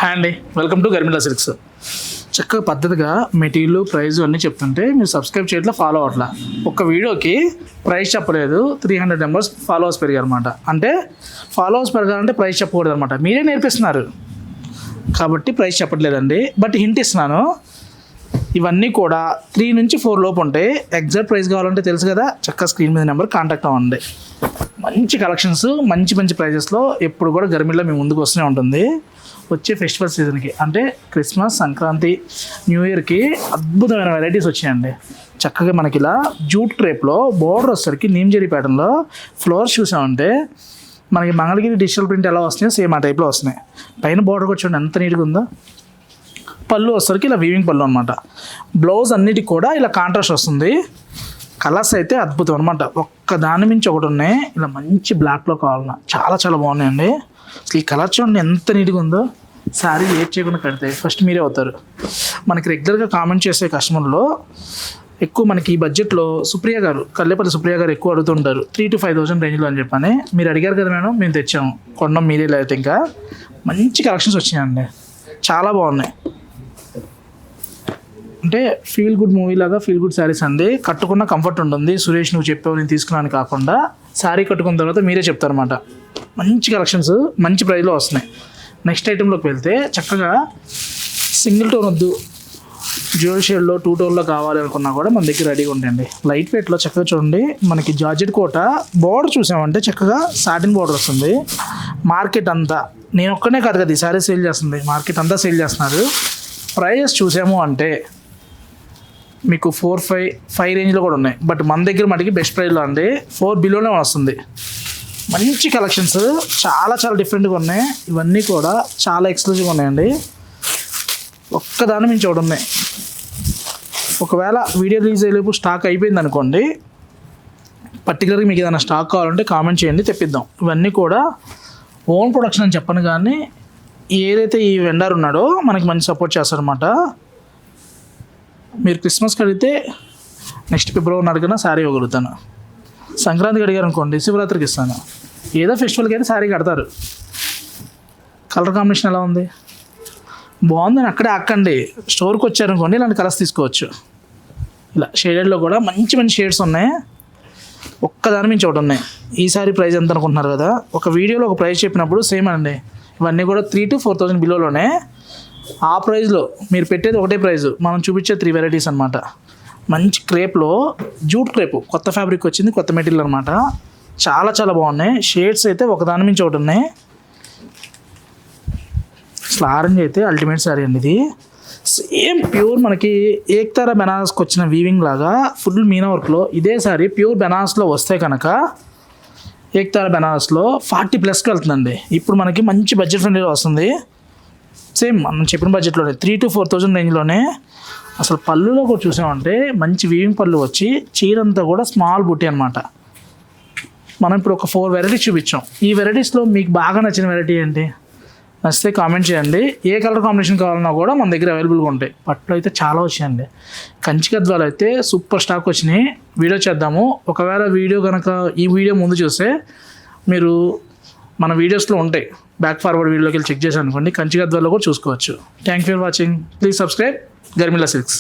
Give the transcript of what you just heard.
Hi అండి, welcome to గర్మిలా silks. చక్కగా పద్ధతిగా మెటీరియల్ ప్రైస్ అన్నీ చెప్తుంటే మీరు సబ్స్క్రైబ్ చేయట్లా, ఫాలో అవ్వట్లా. ఒక్క వీడియోకి ప్రైస్ చెప్పలేదు, 300 మెంబర్స్ ఫాలోవర్స్ పెరిగారు అనమాట. అంటే ఫాలోవర్స్ పెరగాలంటే ప్రైస్ చెప్పకూడదు అనమాట. మీరే నేర్పిస్తున్నారు కాబట్టి ప్రైస్ చెప్పట్లేదండి. బట్ హింట్ ఇస్తున్నాను, ఇవన్నీ కూడా 3 నుంచి 4 లోపు ఉంటాయి. ఎగ్జాక్ట్ ప్రైస్ కావాలంటే తెలుసు కదా, చక్కగా స్క్రీన్ మీద నెంబర్ కాంటాక్ట్ అవ్వండి. మంచి కలెక్షన్స్, మంచి మంచి ప్రైజెస్లో ఎప్పుడు కూడా గర్మిలా మీ ముందుకు వస్తూనే ఉంటుంది. వచ్చే ఫెస్టివల్ సీజన్కి అంటే క్రిస్మస్, సంక్రాంతి, న్యూ ఇయర్కి అద్భుతమైన వెరైటీస్ వచ్చాయండి. చక్కగా మనకి ఇలా జూట్ క్రేప్లో బోర్డర్ వచ్చేసరికి నీమ్జరీ ప్యాటర్న్లో ఫ్లవర్స్ చూసామంటే మనకి మంగళగిరి డిజిటల్ ప్రింట్ ఎలా వస్తున్నాయో సేమ్ ఆ టైప్లో వస్తున్నాయి. పైన బోర్డర్ వచ్చి ఎంత నీట్గా ఉందో. పళ్ళు వచ్చేసరికి ఇలా వీవింగ్ పళ్ళు అనమాట. బ్లౌజ్ అన్నిటికి కూడా ఇలా కాంట్రాస్ట్ వస్తుంది. కలర్స్ అయితే అద్భుతం అనమాట. ఒక్క దాని మించి ఒకటి ఉన్నాయి. ఇలా మంచి బ్లాక్లో కావాలన్నా చాలా చాలా బాగున్నాయండి. అసలు ఈ కలర్ చూడండి ఎంత నీట్గా ఉందో. శారీ లేట్ చేయకుండా కడితే ఫస్ట్ మీరే అవుతారు. మనకి రెగ్యులర్గా కామెంట్ చేసే కస్టమర్లో ఎక్కువ మనకి ఈ బడ్జెట్లో సుప్రియ గారు, కల్లేపల్లి సుప్రియ గారు ఎక్కువ అడుగుతుంటారు 3,000 to 5,000 రేంజ్లో అని చెప్పని. మీరు అడిగారు కదా మేడం, మేము తెచ్చాము, కొన్నాం మీరే. లేకపోతే ఇంకా మంచి కలెక్షన్స్ వచ్చినాయండి, చాలా బాగున్నాయి. అంటే ఫీల్ గుడ్ మూవీ లాగా ఫీల్ గుడ్ శారీస్ అండి. కట్టుకున్న కంఫర్ట్ ఉంటుంది. సురేష్ నువ్వు చెప్పావు నేను తీసుకున్నాను కాకుండా, శారీ కట్టుకున్న తర్వాత మీరే చెప్తారన్నమాట. మంచి కలెక్షన్స్ మంచి ప్రైస్లో వస్తున్నాయి. నెక్స్ట్ ఐటెంలోకి వెళ్తే చక్కగా సింగిల్ టోన్ వద్దు, జ్యువెల్ షేడ్లో 2 టోన్లో కావాలి అనుకున్నా కూడా మన దగ్గర రెడీగా ఉంటాయండి. లైట్ వెయిట్లో చక్కగా చూడండి. మనకి జార్జెట్ కోట బోర్డర్ చూసామంటే చక్కగా సాటిన్ బోర్డర్ వస్తుంది. మార్కెట్ అంతా, నేను ఒక్కనే కాదు కదా ఈ శారీ సేల్ చేస్తుంది, మార్కెట్ అంతా సేల్ చేస్తున్నారు. ప్రైస్ చూసాము అంటే మీకు 4-5 రేంజ్లో కూడా ఉన్నాయి. బట్ మన దగ్గర మటుకి బెస్ట్ ప్రైస్లో అండి 4 బిలోనే వస్తుంది. మంచి కలెక్షన్స్ చాలా చాలా డిఫరెంట్గా ఉన్నాయి. ఇవన్నీ కూడా చాలా ఎక్స్క్లూజివ్గా ఉన్నాయండి. ఒక్కదాని మించి ఒకటి ఉన్నాయి. ఒకవేళ వీడియో రిలీజ్ అయ్యేలోపు స్టాక్ అయిపోయింది అనుకోండి, పర్టికులర్గా మీకు ఏదైనా స్టాక్ కావాలంటే కామెంట్ చేయండి, తెప్పిద్దాం. ఇవన్నీ కూడా ఓన్ ప్రొడక్షన్ అని చెప్పను, కానీ ఏదైతే ఈ వెండర్ ఉన్నాడో మనకి మంచి సపోర్ట్ చేస్తారనమాట. మీరు క్రిస్మస్కి అడిగితే నెక్స్ట్ ఫిబ్రవరి అడిగినా శారీ ఇవ్వగలుగుతాను. సంక్రాంతికి అడిగారు అనుకోండి, శివరాత్రికి ఇస్తాను. ఏదో ఫెస్టివల్కి అయితే శారీ కడతారు. కలర్ కాంబినేషన్ ఎలా ఉంది, బాగుందని అక్కడే అక్కండి. స్టోర్కి వచ్చారనుకోండి ఇలాంటి కలర్స్ తీసుకోవచ్చు. ఇలా షేడెడ్లో కూడా మంచి మంచి షేడ్స్ ఉన్నాయి. ఒక్కదాని మించి ఒకటి ఉన్నాయి. ఈ శారీ ప్రైస్ ఎంత అనుకుంటున్నారు కదా, ఒక వీడియోలో ఒక ప్రైస్ చెప్పినప్పుడు సేమ్ అండి. ఇవన్నీ కూడా 3,000 to 4,000 బిలోలోనే. ఆ ప్రైస్లో మీరు పెట్టేది ఒకటే ప్రైజు, మనం చూపించే 3 వెరైటీస్ అనమాట. మంచి క్రేప్లో జూట్ క్రేప్, కొత్త ఫ్యాబ్రిక్ వచ్చింది, కొత్త మెటీరియల్ అనమాట. చాలా చాలా బాగున్నాయి. షేడ్స్ అయితే ఒకదాని మించి ఒకటి ఉన్నాయి. అసలు ఆరెంజ్ అయితే అల్టిమేట్ శారీ అండి. ఇది సేమ్ ప్యూర్ మనకి ఏక్తారా బెనారస్కి వచ్చిన వీవింగ్ లాగా ఫుల్ మీనా వర్క్లో ఇదే శారీ ప్యూర్ బెనారస్లో వస్తే కనుక ఏక్తారా బెనారస్లో 40+ వెళ్తుందండి. ఇప్పుడు మనకి మంచి బడ్జెట్ ఫ్రెండ్లీలో వస్తుంది. సేమ్ మనం చెప్పిన బడ్జెట్లోనే 3,000 to 4,000 రేంజ్లోనే. అసలు పళ్ళులో కూడా చూసామంటే మంచి వీవింగ్ పళ్ళు వచ్చి చీరంతా కూడా స్మాల్ బుట్టి అనమాట. మనం ఇప్పుడు ఒక 4 వెరైటీస్ చూపించాం. ఈ వెరైటీస్లో మీకు బాగా నచ్చిన వెరైటీ ఏంటి, నచ్చితే కామెంట్ చేయండి. ఏ కలర్ కాంబినేషన్ కావాలన్నా కూడా మన దగ్గర అవైలబుల్గా ఉంటాయి. పట్లు అయితే చాలా వచ్చాయండి. కంచి గద్వాలు అయితే సూపర్ స్టాక్ వచ్చినాయి. వీడియో చేద్దాము. ఒకవేళ వీడియో కనుక ఈ వీడియో ముందు చూస్తే మీరు మన వీడియోస్లో ఉంటాయి, బ్యాక్ ఫార్వర్డ్ వీడియోలోకి వెళ్ళి చెక్ చేసి అనుకోండి. కంచి గద్వాల్లో కూడా చూసుకోవచ్చు. Thank you for watching. Please subscribe Garmila silks.